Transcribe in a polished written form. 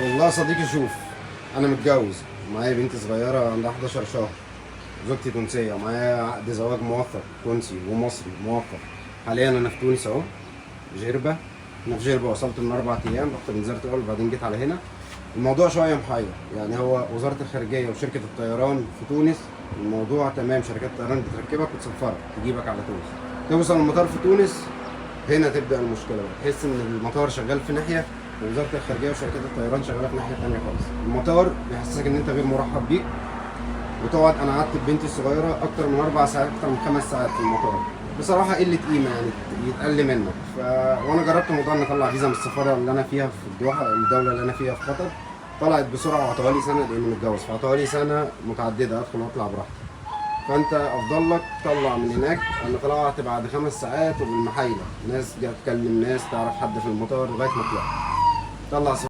والله يا صديقي شوف، انا متجوز معايا بنت صغيره عندها 11 شهر. زوجتي تونسيه ومعايا عقد زواج موثق تونسي ومصري موثق. حاليا انا في تونس اهو، جربه. انا في جربه وصلت من 4 ايام، رحت بنزرت الاول بعدين جيت على هنا. الموضوع شويه محير، يعني هو وزاره الخارجيه وشركه الطيران في تونس الموضوع تمام، شركات الطيران بتركبك وتسفرك تجيبك على تونس. توصل المطار في تونس، هنا تبدا المشكله بقى. تحس ان المطار شغال في ناحيه ووزاره الخارجيه وشركات الطيران شغاله في ناحيه ثانيه خالص. المطار بيحسسك ان انت غير مرحب بيك، وتقعد. انا قعدت ببنتي الصغيره اكتر من 4 ساعات، اكتر من 5 ساعات في المطار. بصراحه قله قيمه، يعني يتقل منك. وانا جربت موضوع ان اطلع فيزا من السفاره اللي انا فيها في الدوحه، الدوله اللي انا فيها في قطر. طلعت بسرعه وعطوها لي سنه لاني متجوز، فعطوها لي سنه متعدده ادخل واطلع براحتي. فانت افضل لك تطلع من هناك. انا طلعت بعد 5 ساعات وبالمحايله، ناس جت تكلم ناس تعرف حد في المطار لغايه ما طلعت. طلع